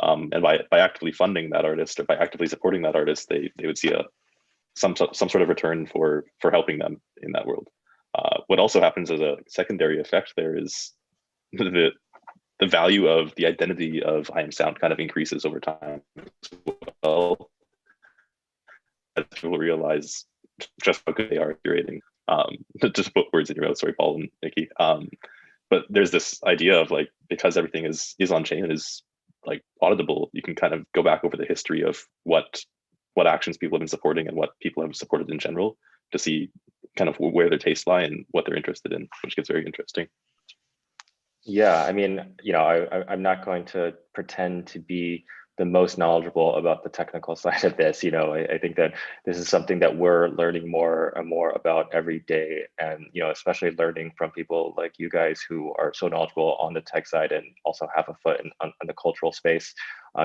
S2: And by actively funding that artist, or by actively supporting that artist, they would see some sort of return for helping them in that world. What also happens as a secondary effect there is the value of the identity of I Am Sound kind of increases over time as well, as people realize just how good they are at curating. Just put words in your mouth, sorry, Paul and Nikki. But there's this idea of like, because everything is on chain and is like auditable, you can kind of go back over the history of what actions people have been supporting and what people have supported in general to see kind of where their tastes lie and what they're interested in, which gets very interesting.
S4: Yeah, I mean, I'm not going to pretend to be the most knowledgeable about the technical side of this. You know, I think that this is something that we're learning more and more about every day, and you know, especially learning from people like you guys who are so knowledgeable on the tech side and also have a foot on the cultural space.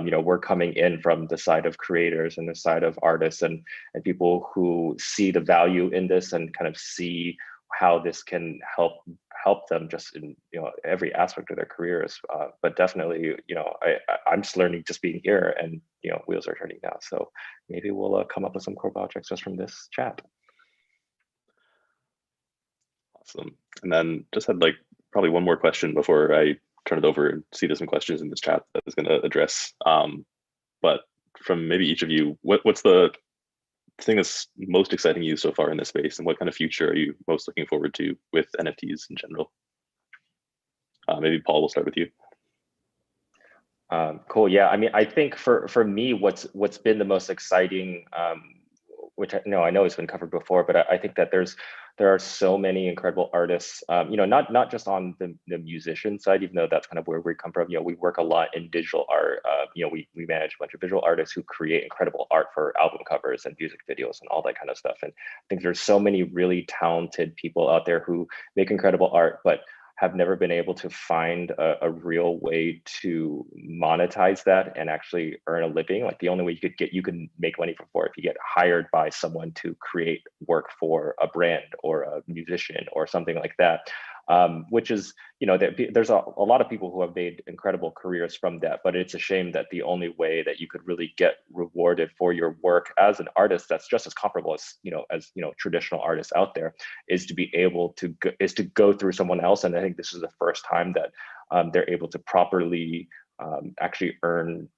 S4: You know, we're coming in from the side of creators and the side of artists and people who see the value in this and kind of see how this can help them just in, you know, every aspect of their careers. But definitely, you know, I'm just learning just being here, and you know, wheels are turning now. So maybe we'll come up with some cool projects just from this chat.
S2: Awesome. And then just had like probably one more question before I turn it over and see there's some questions in this chat that is going to address. But from maybe each of you, what's the thing that's most exciting you so far in this space, and what kind of future are you most looking forward to with NFTs in general? Maybe Paul, we'll start with you.
S4: Cool. Yeah. I mean, I think for me, what's been the most exciting, which I know has been covered before, but I think that there are so many incredible artists, you know, not just on the musician side, even though that's kind of where we come from. You know, we work a lot in digital art. You know, we manage a bunch of visual artists who create incredible art for album covers and music videos and all that kind of stuff. And I think there's so many really talented people out there who make incredible art, but have never been able to find a real way to monetize that and actually earn a living. Like the only way you can make money for if you get hired by someone to create work for a brand or a musician or something like that. Which is, you know, there's a lot of people who have made incredible careers from that, but it's a shame that the only way that you could really get rewarded for your work as an artist that's just as comparable as traditional artists out there is to be able to go through someone else. And I think this is the first time that they're able to properly actually earn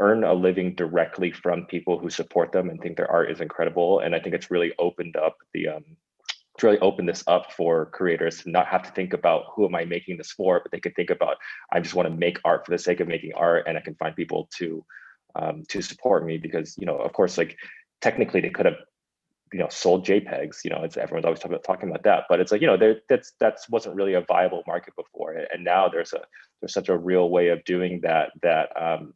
S4: a living directly from people who support them and think their art is incredible. And I think it's really opened up to really open this up for creators to not have to think about who am I making this for, but they can think about, I just want to make art for the sake of making art, and I can find people to support me because, you know, of course, like technically they could have, you know, sold JPEGs, you know, everyone's always talking about that, but it's like, you know, that wasn't really a viable market before, and now there's such a real way of doing that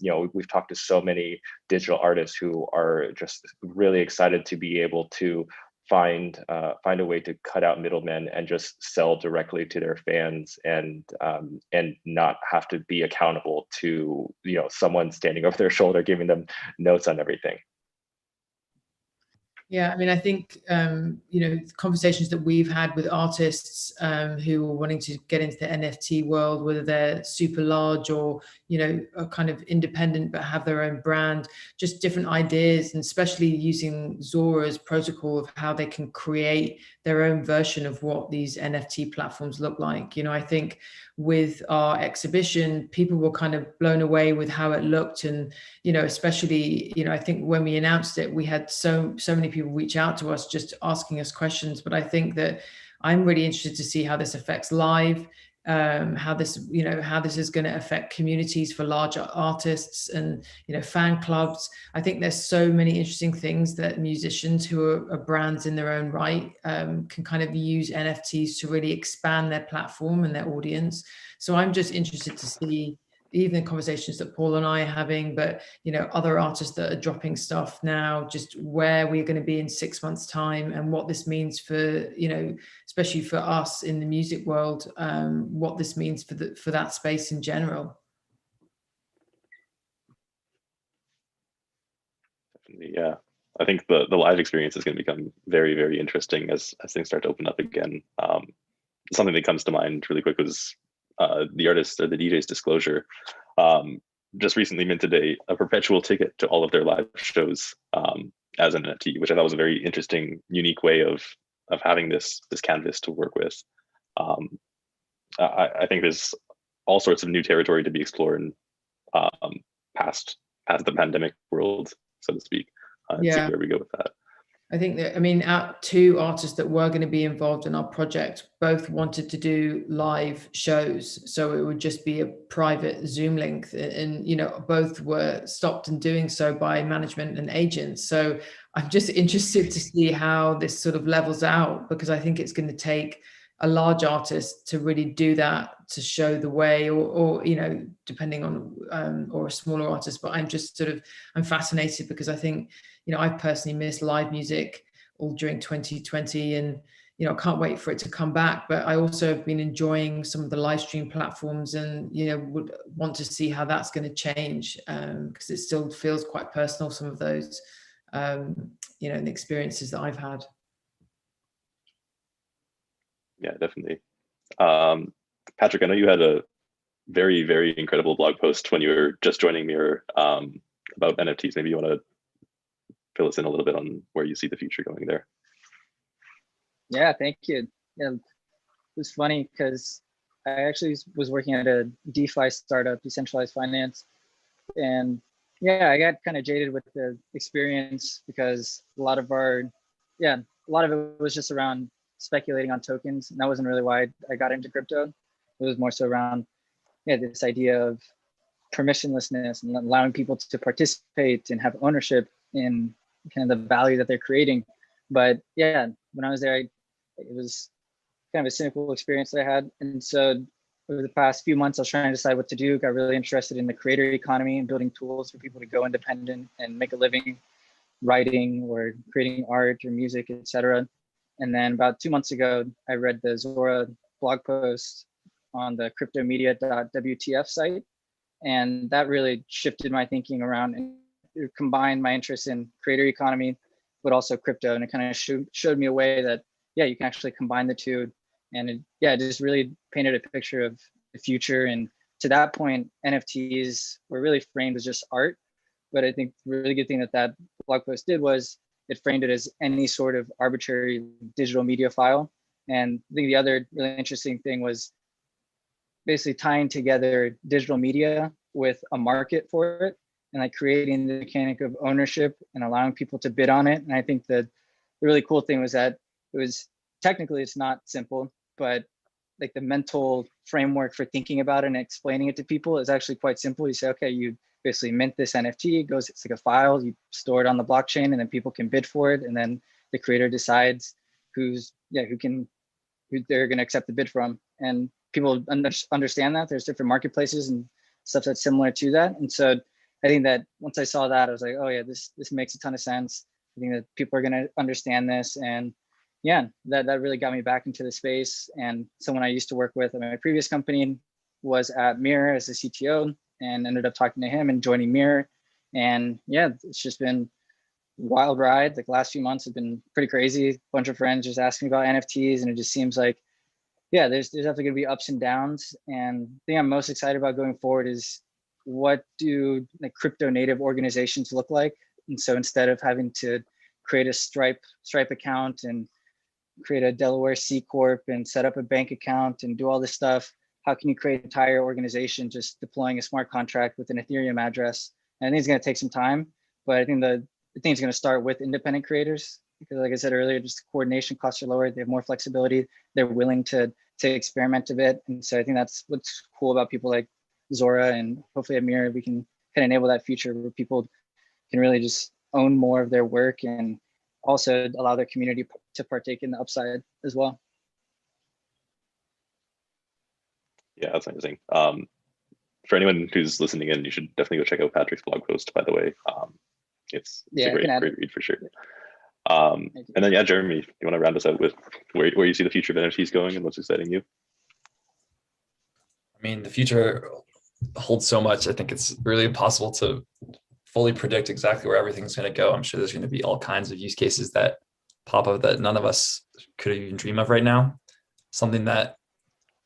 S4: you know, we've talked to so many digital artists who are just really excited to be able to find a way to cut out middlemen and just sell directly to their fans and not have to be accountable to, you know, someone standing over their shoulder giving them notes on everything.
S3: Yeah, I mean, I think, you know, conversations that we've had with artists who are wanting to get into the NFT world, whether they're super large or, you know, are kind of independent but have their own brand, just different ideas, and especially using Zora's protocol of how they can create their own version of what these NFT platforms look like. You know, I think with our exhibition, people were kind of blown away with how it looked. And, you know, especially, you know, I think when we announced it, we had so many people reach out to us just asking us questions. But I think that I'm really interested to see how this affects live, how this is going to affect communities for larger artists and, you know, fan clubs. I think there's so many interesting things that musicians who are brands in their own right can kind of use NFTs to really expand their platform and their audience. So I'm just interested to see even the conversations that Paul and I are having, but, you know, other artists that are dropping stuff now, just where we're going to be in 6 months' time and what this means for, you know, especially for us in the music world, what this means for that space in general.
S2: Yeah, I think the live experience is going to become very, very interesting as things start to open up again. Something that comes to mind really quick was the artist or the DJ's Disclosure just recently minted a perpetual ticket to all of their live shows as an NFT, which I thought was a very interesting, unique way of having this canvas to work with. I think there's all sorts of new territory to be explored past the pandemic world, so to speak. See where we go with that.
S3: I think that, I mean, our two artists that were going to be involved in our project both wanted to do live shows. So it would just be a private Zoom link, and, you know, both were stopped in doing so by management and agents. So I'm just interested to see how this sort of levels out, because I think it's going to take a large artist to really do that to show the way, or depending on or a smaller artist. But I'm fascinated because I think, I personally missed live music all during 2020, and I can't wait for it to come back. But I also have been enjoying some of the live stream platforms, and would want to see how that's going to change, because it still feels quite personal, some of those and the experiences that I've had.
S2: Yeah, definitely. Patrick, I know you had a very, very incredible blog post when you were just joining Mirror about NFTs. Maybe you want to fill us in a little bit on where you see the future going there.
S6: Yeah, thank you. Yeah, it was funny because I actually was working at a DeFi startup, decentralized finance, and yeah, I got kind of jaded with the experience because a lot of it was just around speculating on tokens, and that wasn't really why I got into crypto. It was more so around this idea of permissionlessness and allowing people to participate and have ownership in kind of the value that they're creating. But yeah, when I was there, it was kind of a cynical experience that I had. And so over the past few months, I was trying to decide what to do. Got really interested in the creator economy and building tools for people to go independent and make a living writing or creating art or music, etc. And then about 2 months ago, I read the Zora blog post on the cryptomedia.wtf site. And that really shifted my thinking around and combined my interest in creator economy, but also crypto. And it kind of showed me a way that, you can actually combine the two. And it just really painted a picture of the future. And to that point, NFTs were really framed as just art. But I think the really good thing that blog post did was it framed it as any sort of arbitrary digital media file. And I think the other really interesting thing was basically tying together digital media with a market for it, and like creating the mechanic of ownership and allowing people to bid on it. And I think that the really cool thing was that it's not simple, but like the mental framework for thinking about it and explaining it to people is actually quite simple. You say, okay, you basically mint this NFT, it's like a file, you store it on the blockchain, and then people can bid for it. And then the creator decides who they're going to accept the bid from. And people understand that there's different marketplaces and stuff that's similar to that. And so I think that once I saw that, I was like, oh yeah, this makes a ton of sense. I think that people are going to understand this. And yeah, that really got me back into the space. And someone I used to work with at my previous company was at Mirror as a CTO, and ended up talking to him and joining Mirror. And yeah, it's just been a wild ride. Like the last few months have been pretty crazy. A bunch of friends just asking me about NFTs, and it just seems like, there's definitely going to be ups and downs. And the thing I'm most excited about going forward is what do like crypto native organizations look like? And so instead of having to create a Stripe account and create a Delaware C Corp and set up a bank account and do all this stuff, how can you create an entire organization just deploying a smart contract with an Ethereum address? And I think it's going to take some time, but I think the thing is going to start with independent creators, because like I said earlier, just coordination costs are lower. They have more flexibility. They're willing to experiment a bit. And so I think that's what's cool about people like Zora, and hopefully at Mirror, we can kind of enable that future where people can really just own more of their work and also allow their community to partake in the upside as well.
S2: Yeah, that's amazing. For anyone who's listening in, you should definitely go check out Patrick's blog post, by the way. It's a great read for sure. And then, Jeremy, you want to round us out with where you see the future of NFTs going and what's exciting you?
S5: I mean, the future holds so much. I think it's really impossible to fully predict exactly where everything's going to go. I'm sure there's going to be all kinds of use cases that pop up that none of us could even dream of right now. Something that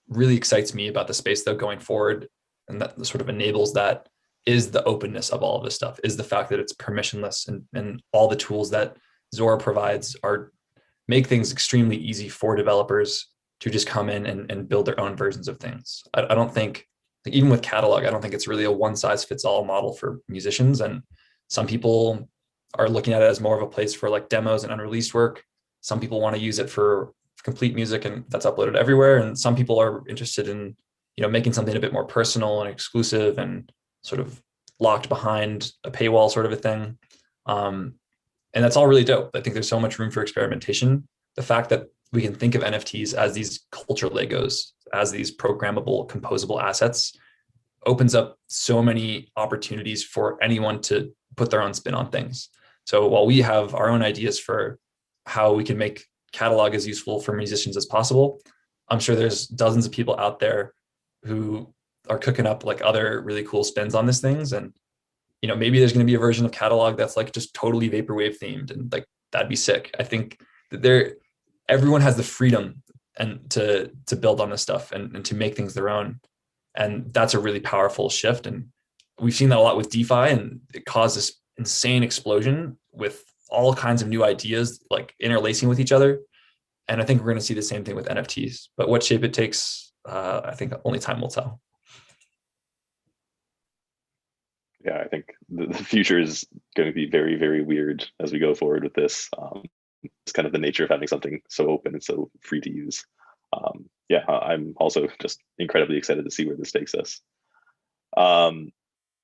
S5: really excites me about the space, though, going forward, and that sort of enables that, is the openness of all of this stuff, is the fact that it's permissionless, and all the tools that Zora provides make things extremely easy for developers to just come in and build their own versions of things. I don't think, like, even with Catalog, I don't think it's really a one size fits all model for musicians. And some people are looking at it as more of a place for like demos and unreleased work. Some people want to use it for complete music and that's uploaded everywhere. And some people are interested in, making something a bit more personal and exclusive and sort of locked behind a paywall sort of a thing. And that's all really dope. I think there's so much room for experimentation. The fact that we can think of NFTs as these culture Legos, as these programmable, composable assets opens up so many opportunities for anyone to put their own spin on things. So while we have our own ideas for how we can make catalog as useful for musicians as possible, I'm sure there's dozens of people out there who are cooking up like other really cool spins on these things. And, you know, maybe there's going to be a version of catalog that's like just totally vaporwave themed, and like that'd be sick. I think that everyone has the freedom and to build on this stuff and to make things their own. And that's a really powerful shift. And we've seen that a lot with DeFi, and it caused this insane explosion with all kinds of new ideas like interlacing with each other. And I think we're going to see the same thing with NFTs, but what shape it takes, I think only time will tell.
S2: Yeah, I think the future is going to be very, very weird as we go forward with this. It's kind of the nature of having something so open and so free to use. Yeah, I'm also just incredibly excited to see where this takes us. I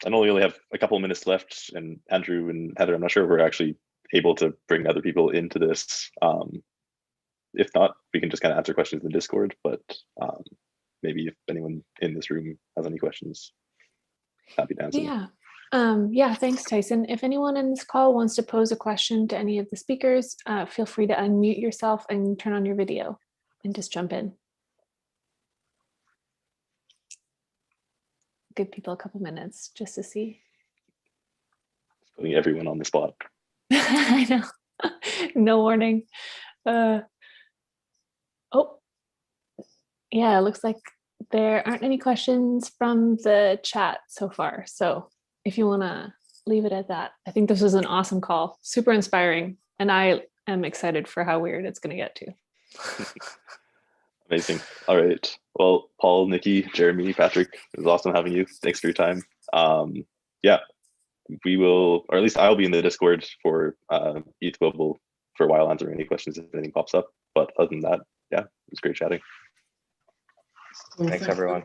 S2: know we only have a couple of minutes left, and Andrew and Heather, I'm not sure if we're actually able to bring other people into this. If not, we can just kind of answer questions in the Discord, but maybe if anyone in this room has any questions, happy to answer.
S1: Yeah. Yeah, thanks, Tyson. If anyone in this call wants to pose a question to any of the speakers, feel free to unmute yourself and turn on your video and just jump in. Give people a couple minutes just to see.
S2: Putting everyone on the spot.
S1: I know. No warning. Oh, yeah, it looks like there aren't any questions from the chat so far. So if you want to leave it at that, I think this was an awesome call, super inspiring, and I am excited for how weird it's going to get to.
S2: Amazing. All right. Well, Paul, Nikki, Jeremy, Patrick, it was awesome having you. Thanks for your time. Yeah, we will, or at least I'll be in the Discord for ETH Global for a while, answering any questions if anything pops up. But other than that, yeah, it was great chatting.
S4: Thanks everyone.